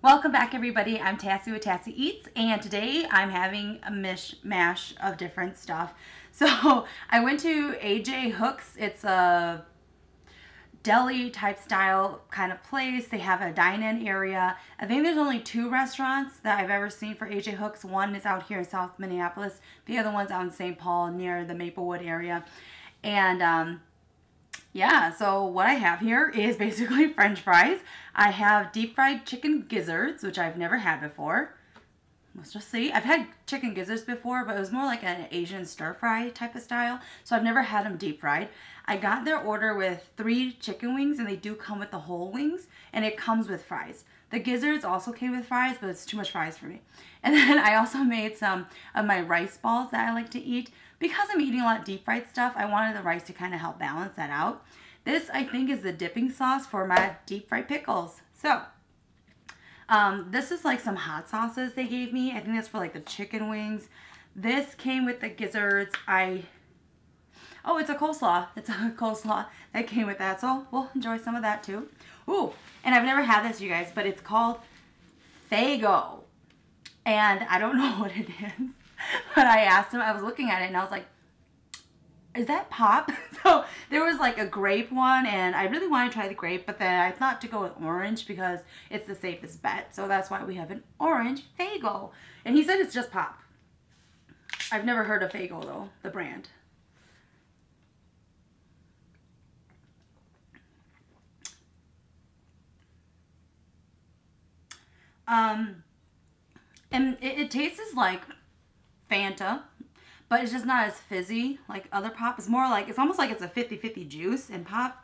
Welcome back, everybody. I'm Tassie with Tassie Eats, and today I'm having a mishmash of different stuff. So I went to AJ Hooks. It's a deli type style kind of place. They have a dine-in area. I think there's only 2 restaurants that I've ever seen for AJ Hooks. One is out here in South Minneapolis. The other one's out in St. Paul near the Maplewood area. And yeah, so what I have here is basically French fries. I have deep fried chicken gizzards, which I've never had before. Let's just see. I've had chicken gizzards before, but it was more like an Asian stir fry type of style. So I've never had them deep fried. I got their order with 3 chicken wings, and they do come with the whole wings, and it comes with fries. The gizzards also came with fries, but it's too much fries for me. And then I also made some of my rice balls that I like to eat. Because I'm eating a lot of deep fried stuff, I wanted the rice to kind of help balance that out. This, I think, is the dipping sauce for my deep fried pickles. So, this is like some hot sauces they gave me. I think that's for like the chicken wings. This came with the gizzards. Oh, it's a coleslaw. It's a coleslaw that came with that. So we'll enjoy some of that too. Ooh, and I've never had this, you guys, but it's called Faygo. And I don't know what it is. But I asked him, I was looking at it and I was like, is that pop? So there was like a grape one, and I really wanted to try the grape, but then I thought to go with orange because it's the safest bet. So that's why we have an orange Faygo. And he said it's just pop. I've never heard of Faygo though, the brand. And it tastes like Fanta, but it's just not as fizzy like other pop. It's more like, it's almost like it's a 50-50 juice in pop.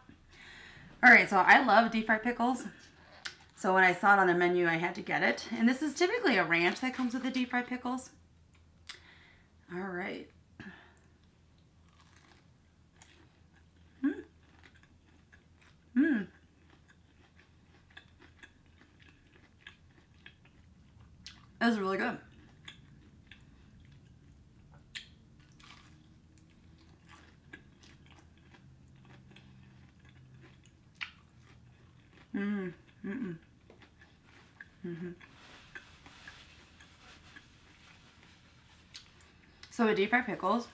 Alright, so I love deep fried pickles. So when I saw it on the menu, I had to get it. And this is typically a ranch that comes with the deep fried pickles. Alright. This is really good. So the deep fried pickles,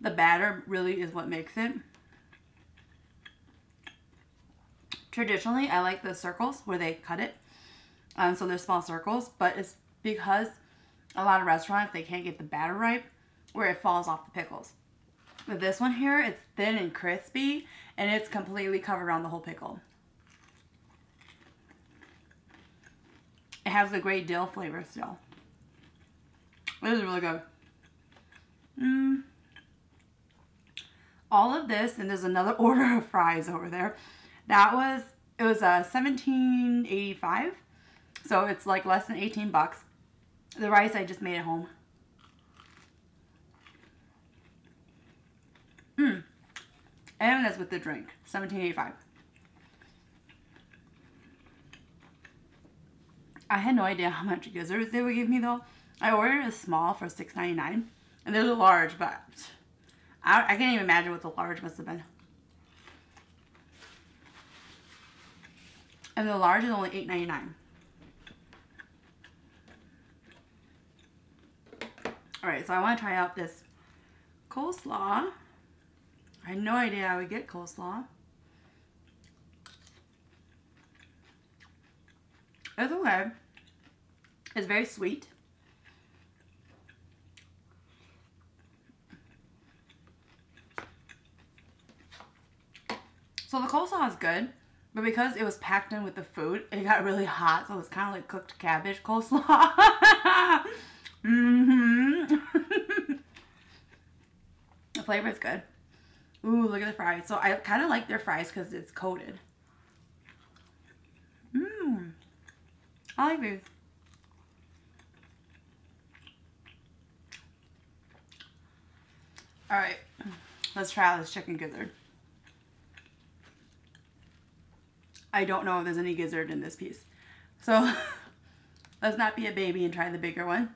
the batter really is what makes it. Traditionally, I like the circles where they cut it. So they're small circles, but it's because a lot of restaurants, they can't get the batter right where it falls off the pickles. With this one here, it's thin and crispy, and it's completely covered around the whole pickle. It has a great dill flavor still. It is really good. All of this, and there's another order of fries over there. It was $17.85. So it's like less than 18 bucks. The rice I just made at home. And that's with the drink. $17.85. I had no idea how much gizzards they would give me though. I ordered a small for $6.99. And there's a large, but I can't even imagine what the large must have been. And the large is only $8.99. Alright, so I want to try out this coleslaw. I had no idea I would get coleslaw. It's okay. It's very sweet. So the coleslaw is good, but because it was packed in with the food, it got really hot, so it was kind of like cooked cabbage coleslaw. The flavor is good. Ooh, look at the fries. So I kind of like their fries because it's coated. I like these. Alright, let's try out this chicken gizzard. I don't know if there's any gizzard in this piece. So, let's not be a baby and try the bigger one.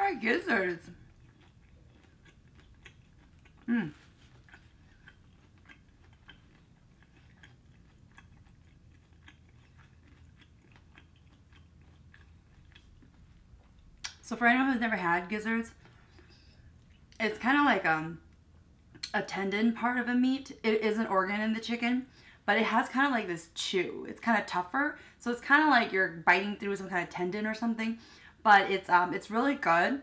fried gizzards. Mmm. So for anyone who's never had gizzards, it's kind of like a tendon part of a meat. It is an organ in the chicken, but it has kind of like this chew. It's kind of tougher, so it's kind of like you're biting through some kind of tendon or something. But it's really good.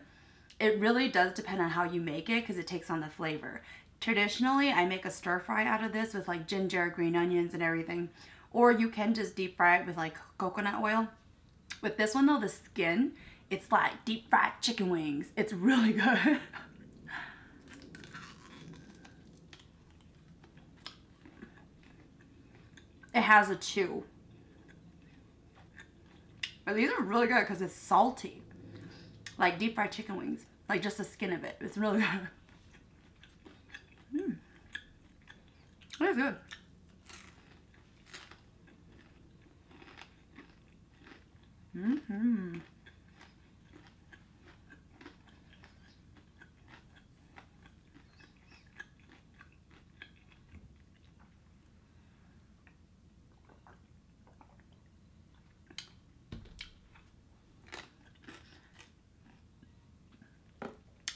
It really does depend on how you make it because it takes on the flavor. Traditionally, I make a stir fry out of this with like ginger, green onions, and everything. Or you can just deep fry it with like coconut oil. With this one though, the skin, it's like deep fried chicken wings. It's really good. It has a chew. But these are really good because it's salty. Like deep fried chicken wings. Like just the skin of it. It's really good. Mmm. It's good. Mm-hmm.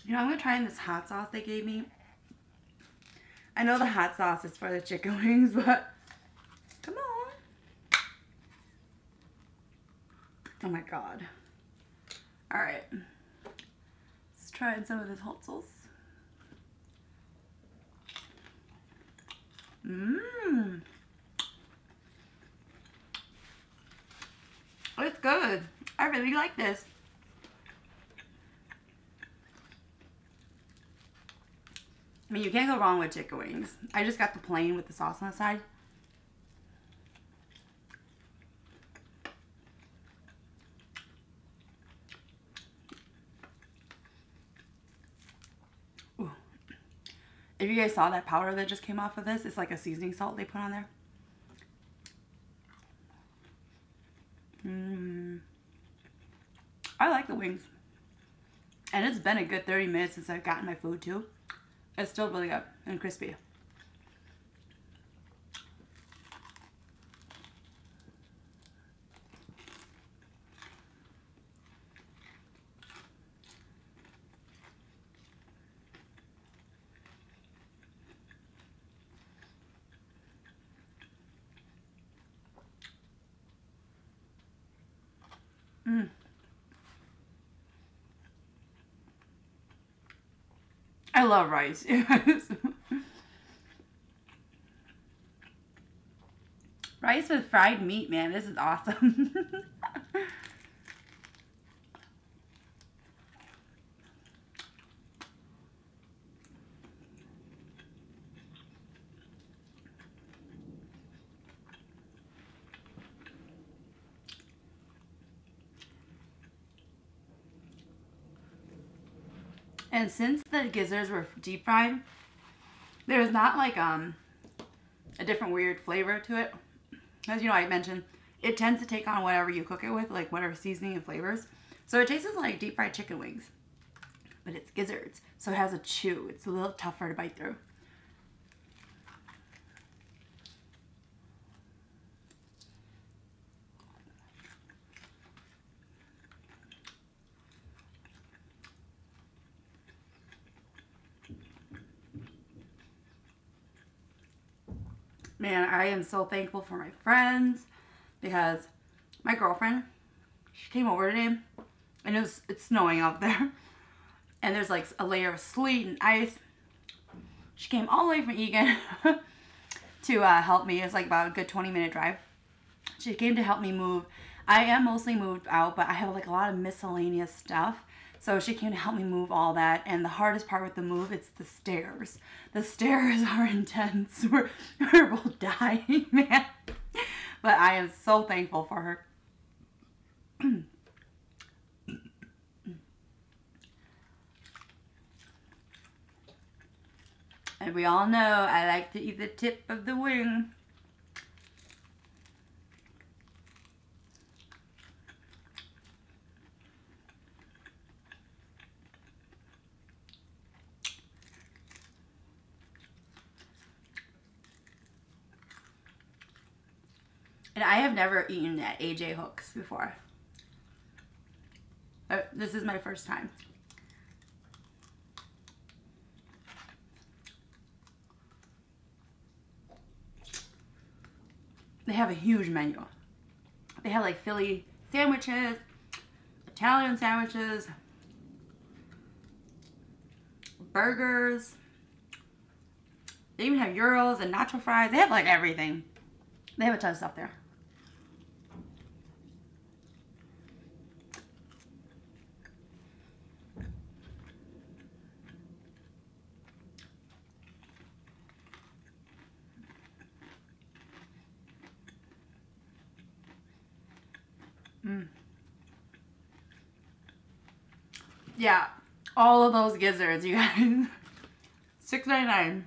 You know, I'm going to try this hot sauce they gave me. I know the hot sauce is for the chicken wings, but come on. Oh my god. Alright. Let's try some of this hot sauce. Mmm. It's good. I really like this. I mean, you can't go wrong with chicken wings. I just got the plain with the sauce on the side. Ooh. If you guys saw that powder that just came off of this, it's like a seasoning salt they put on there. Mmm. I like the wings. And it's been a good 30 minutes since I've gotten my food too. It's still really good and crispy. Mmm. I love rice. Rice with fried meat, man. This is awesome. And since the gizzards were deep fried, there's not like a different weird flavor to it. As you know, I mentioned, it tends to take on whatever you cook it with, like whatever seasoning and flavors. So it tastes like deep fried chicken wings, but it's gizzards. So it has a chew. It's a little tougher to bite through. Man, I am so thankful for my friends because my girlfriend, she came over today and it's snowing out there and there's like a layer of sleet and ice. She came all the way from Egan to help me. It's like about a good 20-minute drive. She came to help me move. I am mostly moved out, but I have like a lot of miscellaneous stuff. So she came to help me move all that. And the hardest part with the move, it's the stairs. The stairs are intense. We're both dying, man. But I am so thankful for her. And we all know I like to eat the tip of the wing. And I have never eaten at AJ Hooks before. This is my first time. They have a huge menu. They have like Philly sandwiches, Italian sandwiches, burgers. They even have gyros and nacho fries. They have like everything. They have a ton of stuff there. Yeah, all of those gizzards, you guys. $6.99.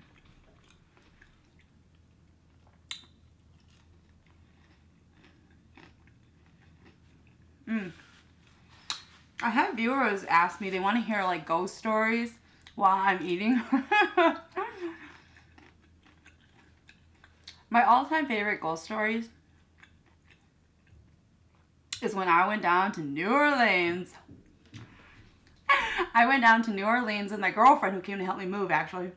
I have viewers ask me, they want to hear like ghost stories while I'm eating. My all-time favorite ghost stories is when I went down to New Orleans. I went down to New Orleans with my girlfriend who came to help me move, actually.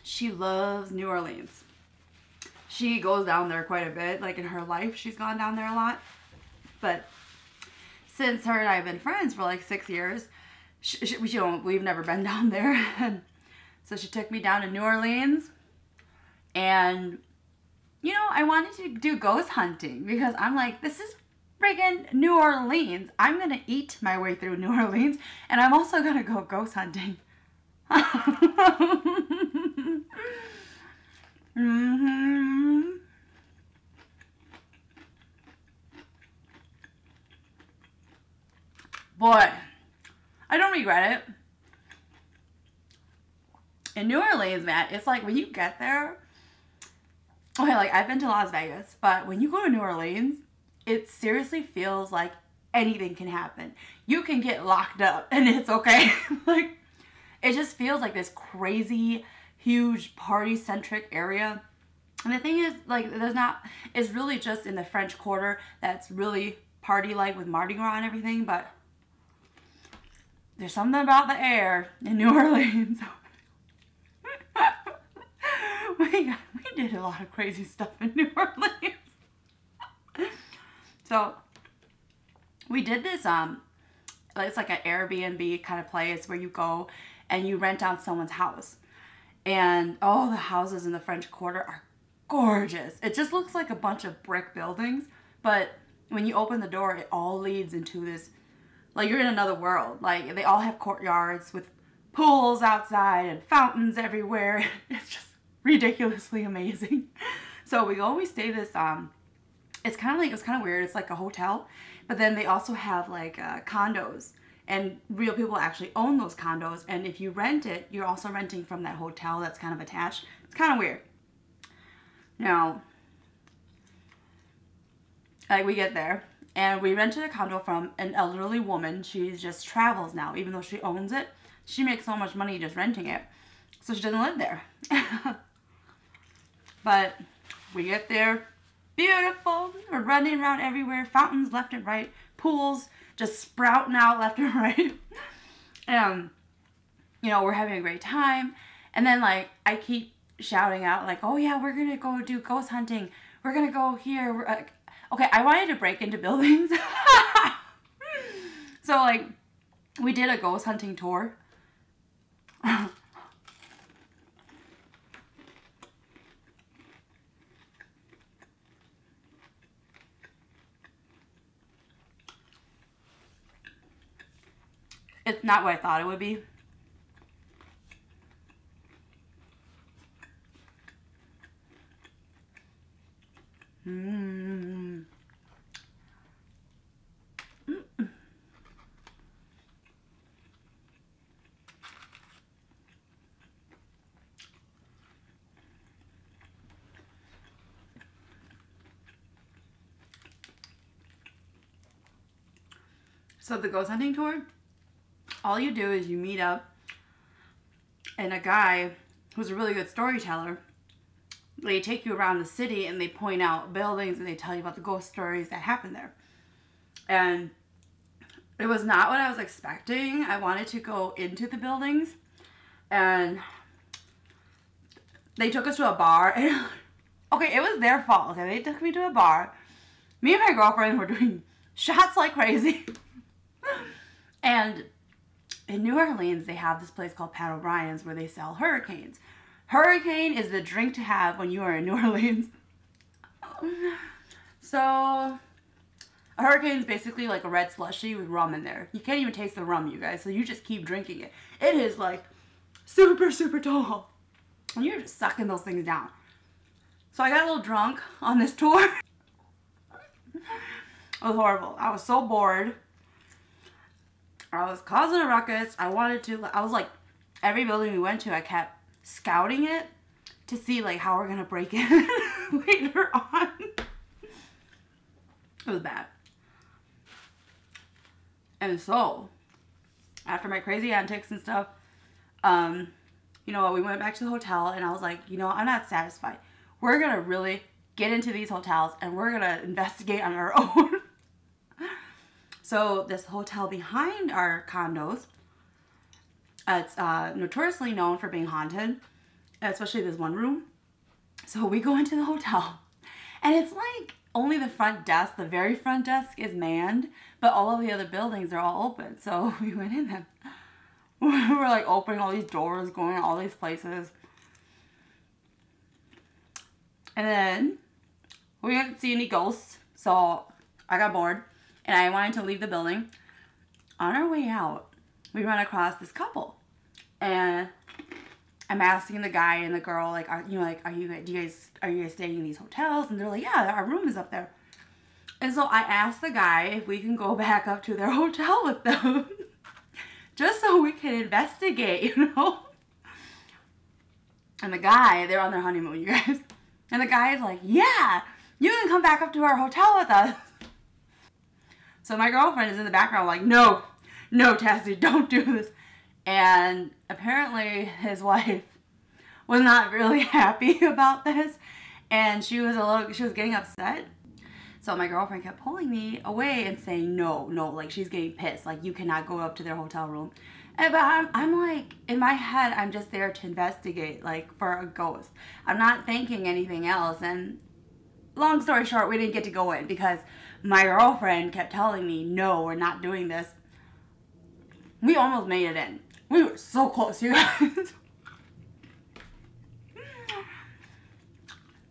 She loves New Orleans. She goes down there quite a bit. Like in her life, she's gone down there a lot. But since her and I have been friends for like 6 years, we've never been down there. And so she took me down to New Orleans. And, you know, I wanted to do ghost hunting because I'm like, this is friggin' New Orleans. I'm going to eat my way through New Orleans. And I'm also going to go ghost hunting. Boy, I don't regret it. In New Orleans, man, it's like when you get there, okay, like I've been to Las Vegas, but when you go to New Orleans, it seriously feels like anything can happen. You can get locked up and it's okay. Like, it just feels like this crazy, huge party-centric area. And the thing is, like, it's really just in the French Quarter that's really party-like with Mardi Gras and everything, but there's something about the air in New Orleans. we did a lot of crazy stuff in New Orleans. So, we did this, it's like an Airbnb kind of place where you go and you rent out someone's house. And all the houses in the French Quarter are gorgeous. It just looks like a bunch of brick buildings, but when you open the door, it all leads into this, like you're in another world. Like they all have courtyards with pools outside and fountains everywhere. It's just ridiculously amazing. So we stay this, it was kind of weird. It's like a hotel, but then they also have like condos. And real people actually own those condos. And if you rent it, you're also renting from that hotel that's kind of attached. It's kind of weird. Now, like we get there and we rented a condo from an elderly woman. She just travels now, even though she owns it. She makes so much money just renting it. So she doesn't live there. But we get there, beautiful. We're running around everywhere, fountains left and right, pools just sprouting out left and right. And, you know, we're having a great time. And then, like, I keep shouting out, like, oh, yeah, we're going to go do ghost hunting. We're going to go here. Okay, I wanted to break into buildings. So, like, we did a ghost hunting tour. It's not what I thought it would be. So the ghost hunting tour, all you do is you meet up and a guy who's a really good storyteller, they take you around the city and they point out buildings and they tell you about the ghost stories that happen there. And it was not what I was expecting. I wanted to go into the buildings, and they took us to a bar. And okay, it was their fault. Okay, they took me to a bar. Me and my girlfriend were doing shots like crazy. And in New Orleans, they have this place called Pat O'Brien's where they sell hurricanes. Hurricane is the drink to have when you are in New Orleans. So, a hurricane is basically like a red slushie with rum in there. You can't even taste the rum, you guys, so you just keep drinking it. It is like super, super tall. And you're just sucking those things down. So I got a little drunk on this tour. It was horrible. I was so bored. I was causing a ruckus. I was like, every building we went to, I kept scouting it to see like how we're gonna break in later on. It was bad. And so, after my crazy antics and stuff, you know what, we went back to the hotel and I was like, you know, I'm not satisfied. We're gonna really get into these hotels and we're gonna investigate on our own. So this hotel behind our condos, it's notoriously known for being haunted, especially this one room. So we go into the hotel and it's like only the front desk, the very front desk is manned, but all of the other buildings are all open. So we went in there. We were like opening all these doors, going to all these places. And then we didn't see any ghosts, so I got bored and I wanted to leave the building. On our way out, we run across this couple, and I'm asking the guy and the girl, like, are you guys staying in these hotels? And they're like, yeah, our room is up there. And so I asked the guy if we can go back up to their hotel with them, just so we can investigate, you know. And the guy, they're on their honeymoon, you guys. And the guy is like, yeah, you can come back up to our hotel with us. So my girlfriend is in the background like, no, Tassie, don't do this. And apparently his wife was not really happy about this. And she was getting upset. So my girlfriend kept pulling me away and saying, no, like she's getting pissed. Like, you cannot go up to their hotel room. But I'm like, in my head, I'm just there to investigate, like, for a ghost. I'm not thinking anything else. And long story short, we didn't get to go in because my girlfriend kept telling me, no, we're not doing this. We almost made it in. We were so close, you guys.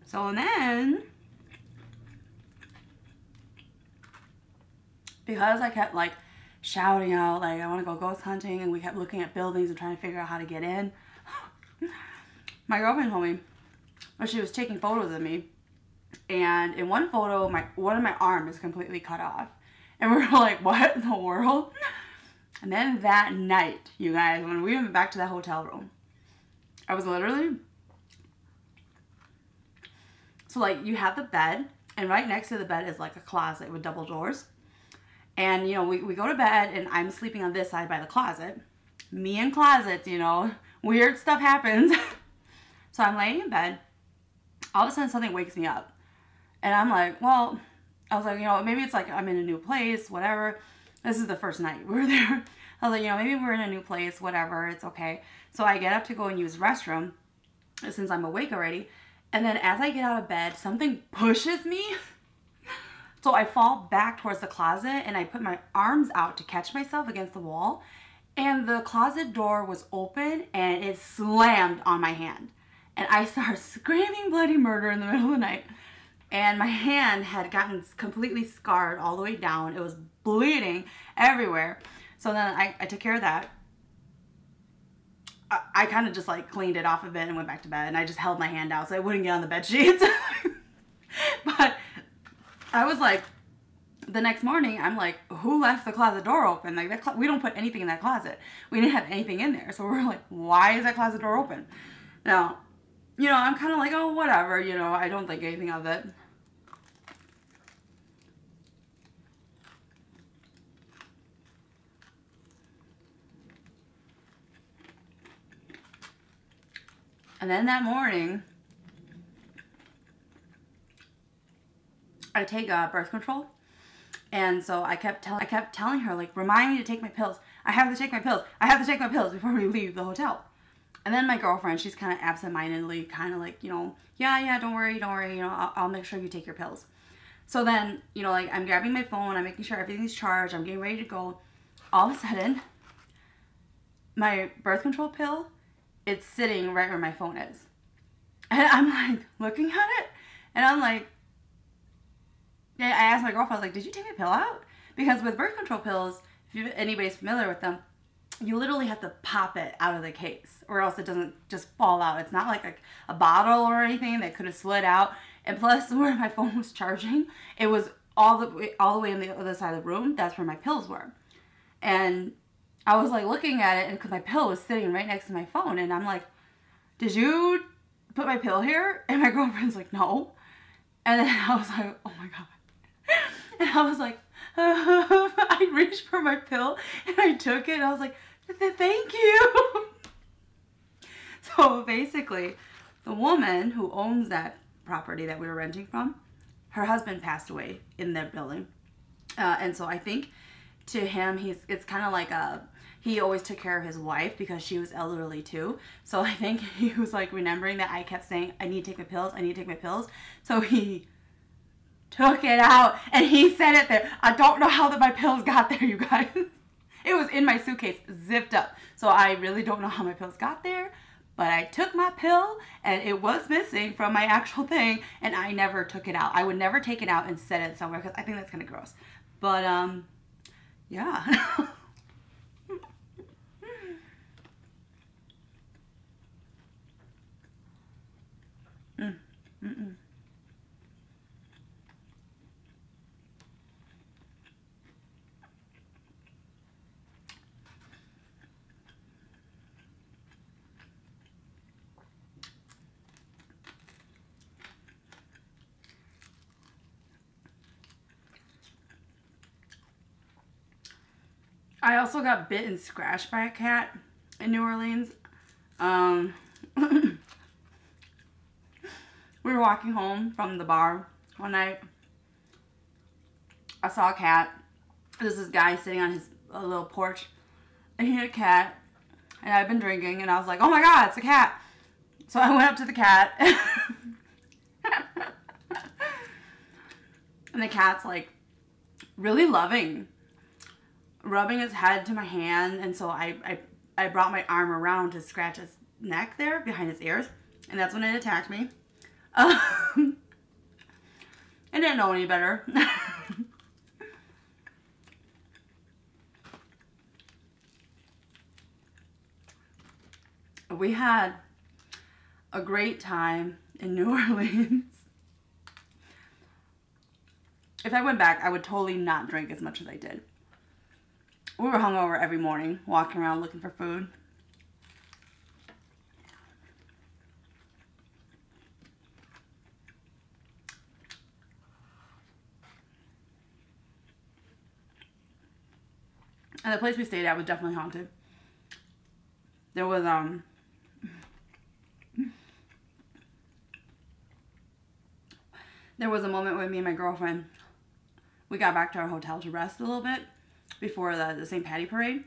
So then, because I kept like shouting out, like, I want to go ghost hunting, and we kept looking at buildings and trying to figure out how to get in, my girlfriend told me, well, she was taking photos of me, and in one photo, one of my arm is completely cut off. And we were like, what in the world? And then that night, you guys, when we went back to that hotel room, I was literally, so like, you have the bed, and right next to the bed is like a closet with double doors. And, you know, we go to bed, and I'm sleeping on this side by the closet. Me and closets, you know, weird stuff happens. So I'm laying in bed. All of a sudden, something wakes me up. And I'm like, well, I was like, you know, maybe it's like I'm in a new place, whatever. This is the first night we were there. I was like, you know, maybe we're in a new place, whatever, it's okay. So I get up to go and use the restroom since I'm awake already. And then as I get out of bed, something pushes me. So I fall back towards the closet and I put my arms out to catch myself against the wall. And the closet door was open and it slammed on my hand. And I started screaming bloody murder in the middle of the night. And my hand had gotten completely scarred all the way down. It was bleeding everywhere. So then I took care of that. I kind of just like cleaned it off of it and went back to bed. And I just held my hand out so I wouldn't get on the bed sheets. But I was like, the next morning, I'm like, who left the closet door open? Like, we don't put anything in that closet. We didn't have anything in there. So we're like, why is that closet door open? Now, you know, I'm kind of like, oh, whatever, you know, I don't think anything of it. And then that morning, I take birth control. And so I kept telling her, like, remind me to take my pills. I have to take my pills. I have to take my pills before we leave the hotel. And then my girlfriend, she's kind of absentmindedly kind of like, you know, yeah, don't worry, you know, I'll make sure you take your pills. So then, you know, like, I'm grabbing my phone, I'm making sure everything's charged, I'm getting ready to go. All of a sudden, my birth control pill, it's sitting right where my phone is. And I'm like looking at it, and I'm like, I asked my girlfriend, I was like, did you take my pill out? Because with birth control pills, if anybody's familiar with them, you literally have to pop it out of the case, or else it doesn't just fall out. It's not like a bottle or anything that could have slid out. And plus, where my phone was charging, it was all the way on the other side of the room. That's where my pills were. And I was like looking at it, and because my pill was sitting right next to my phone, and I'm like, did you put my pill here? And my girlfriend's like, no. And then I was like, oh my God. And I was like, I reached for my pill and I took it, and I was like, thank you. So basically, the woman who owns that property that we were renting from, her husband passed away in that building. And so I think to him, it's kind of like he always took care of his wife because she was elderly too. So I think he was like remembering that I kept saying, I need to take my pills, I need to take my pills. So he took it out, and he said it there. I don't know how my pills got there, you guys. It was in my suitcase, zipped up. So I really don't know how my pills got there, but I took my pill, and it was missing from my actual thing, and I never took it out. I would never take it out and set it somewhere, because I think that's kind of gross. But, yeah. I also got bit and scratched by a cat in New Orleans. We were walking home from the bar one night. I saw a cat. There's this guy sitting on his little porch, and he had a cat, and I'd been drinking, and I was like, oh my God, it's a cat. So I went up to the cat, and the cat's like really loving, rubbing its head to my hand, and so I brought my arm around to scratch his neck there behind his ears, and that's when it attacked me. I didn't know any better. We had a great time in New Orleans. If I went back, I would totally not drink as much as I did. We were hungover every morning, walking around looking for food. And the place we stayed at was definitely haunted. There was, there was a moment when me and my girlfriend, we got back to our hotel to rest a little bit before the St. Patty parade.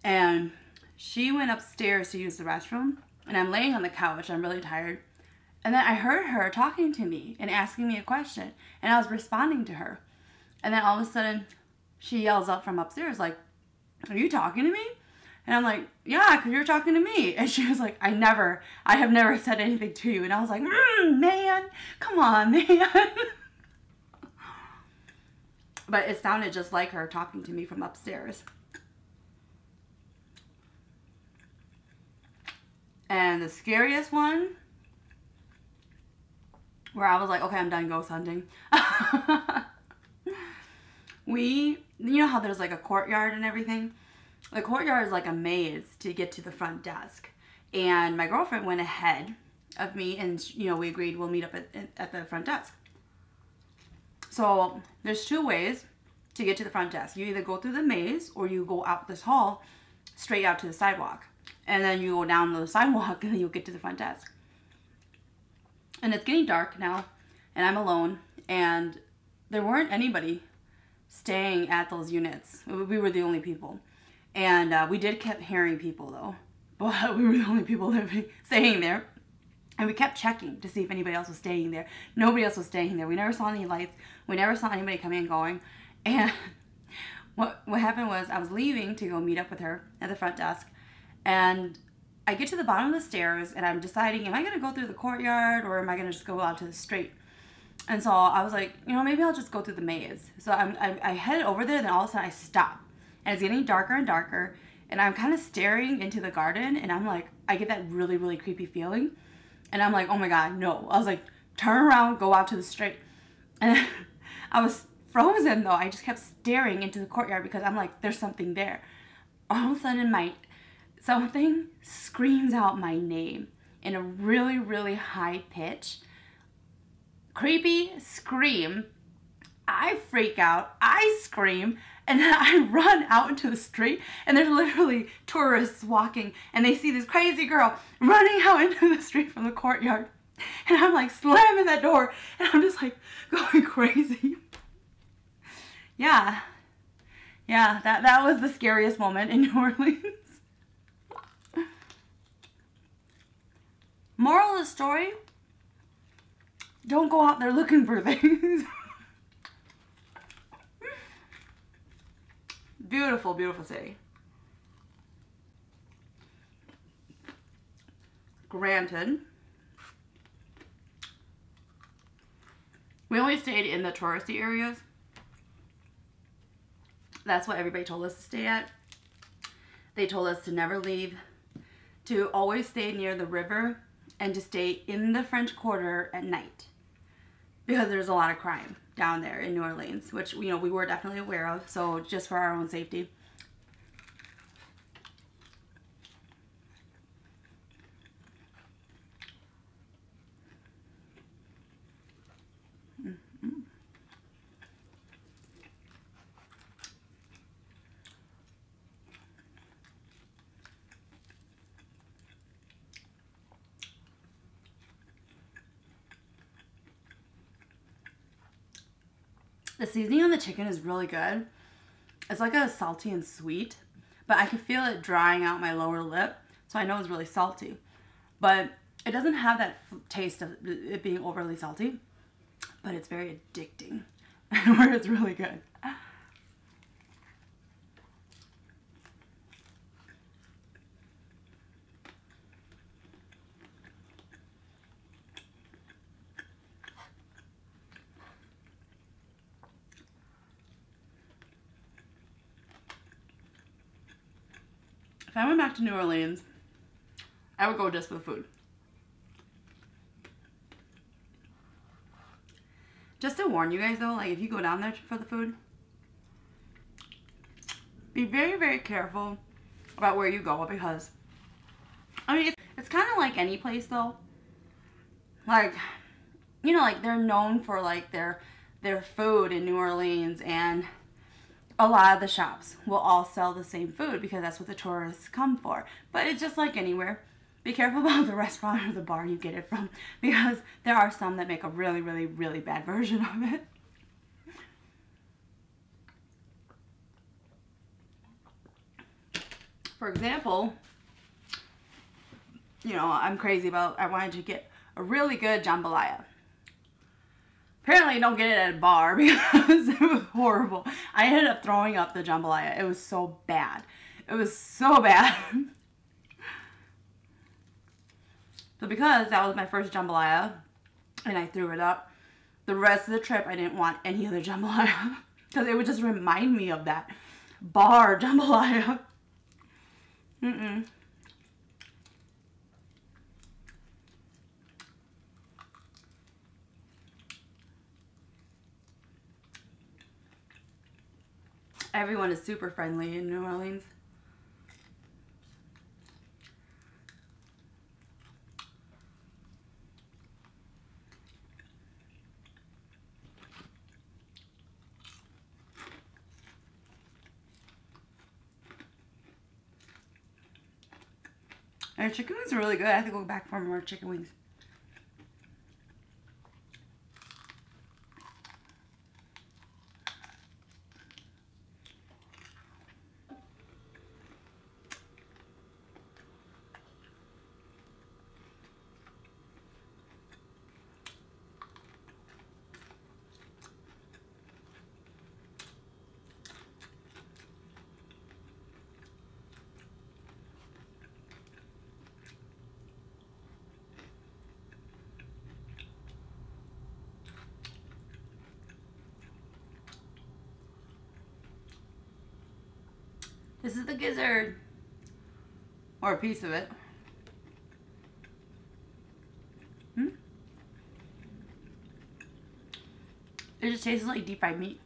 And she went upstairs to use the restroom. And I'm laying on the couch. I'm really tired. And then I heard her talking to me and asking me a question. And I was responding to her. And then all of a sudden, she yells up from upstairs, like, are you talking to me? And I'm like, yeah, because you're talking to me. And she was like, I have never said anything to you. And I was like, man, come on, man. But it sounded just like her talking to me from upstairs. And the scariest one, where I was like, okay, I'm done ghost hunting. You know how there's like a courtyard and everything? The courtyard is like a maze to get to the front desk. And my girlfriend went ahead of me, and you know, we agreed we'll meet up at the front desk. So there's two ways to get to the front desk. You either go through the maze or you go out this hall straight out to the sidewalk. And then you go down the sidewalk and then you'll get to the front desk. And it's getting dark now and I'm alone and there weren't anybody staying at those units. We were the only people. And we did keep hearing people though, but we were the only people staying there. And we kept checking to see if anybody else was staying there. Nobody else was staying there. We never saw any lights. We never saw anybody coming and going. And what happened was I was leaving to go meet up with her at the front desk. And I get to the bottom of the stairs and I'm deciding, am I going to go through the courtyard or am I going to just go out to the street? And so I was like, you know, maybe I'll just go through the maze. So I headed over there, then all of a sudden I stop. And it's getting darker and darker. And I'm kind of staring into the garden and I'm like, I get that really, really creepy feeling. And I'm like, oh my God, no. I was like, turn around, go out to the street. And I was frozen though. I just kept staring into the courtyard because I'm like, there's something there. All of a sudden, something screams out my name in a really, really high pitch. Creepy scream. I freak out. I scream. And then I run out into the street and there's literally tourists walking and they see this crazy girl running out into the street from the courtyard. And I'm like slamming that door and I'm just like going crazy. Yeah. Yeah, that was the scariest moment in New Orleans. Moral of the story, don't go out there looking for things. Beautiful, beautiful city. Granted, we only stayed in the touristy areas. That's what everybody told us to stay at. They told us to never leave, to always stay near the river, and to stay in the French Quarter at night. Because there's a lot of crime down there in New Orleans, which, you know, we were definitely aware of, so just for our own safety. The seasoning on the chicken is really good. It's like a salty and sweet, but I can feel it drying out my lower lip, so I know it's really salty. But it doesn't have that taste of it being overly salty, but it's very addicting, where it's really good. If I went back to New Orleans, I would go just for the food. Just to warn you guys though, like if you go down there for the food, be very, very careful about where you go because, I mean, it's kind of like any place though. Like, you know, like they're known for like their food in New Orleans, and a lot of the shops will all sell the same food because that's what the tourists come for. But it's just like anywhere. Be careful about the restaurant or the bar you get it from, because there are some that make a really, really, really bad version of it. For example, you know, I wanted to get a really good jambalaya. Apparently you don't get it at a bar because it was horrible. I ended up throwing up the jambalaya. It was so bad. It was so bad. So because that was my first jambalaya and I threw it up, the rest of the trip I didn't want any other jambalaya because it would just remind me of that bar jambalaya. Everyone is super friendly in New Orleans. Their chicken wings are really good. I have to go back for more chicken wings. This is the gizzard, or a piece of it. It just tastes like deep fried meat.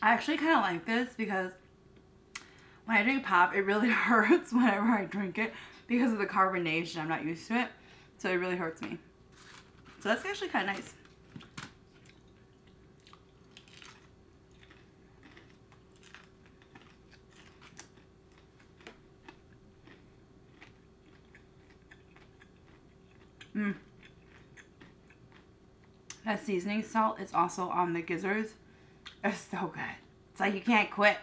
I actually kind of like this because when I drink pop, it really hurts whenever I drink it because of the carbonation. I'm not used to it, so it really hurts me. So that's actually kind of nice. That seasoning salt is also on the gizzards. It's so good. It's like you can't quit.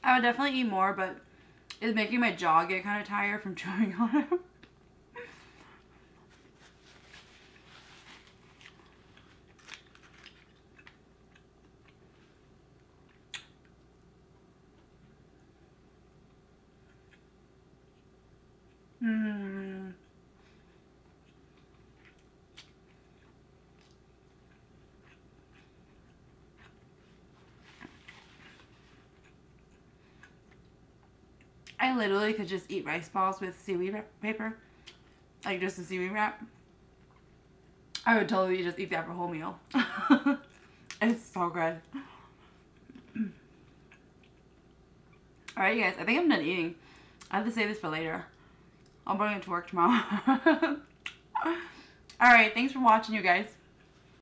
I would definitely eat more, but it's making my jaw get kind of tired from chewing on it. I literally could just eat rice balls with seaweed paper. Like just a seaweed wrap. I would totally just eat that for a whole meal. It's so good. Alright, you guys, I think I'm done eating. I have to save this for later. I'll bring it to work tomorrow. Alright, thanks for watching, you guys.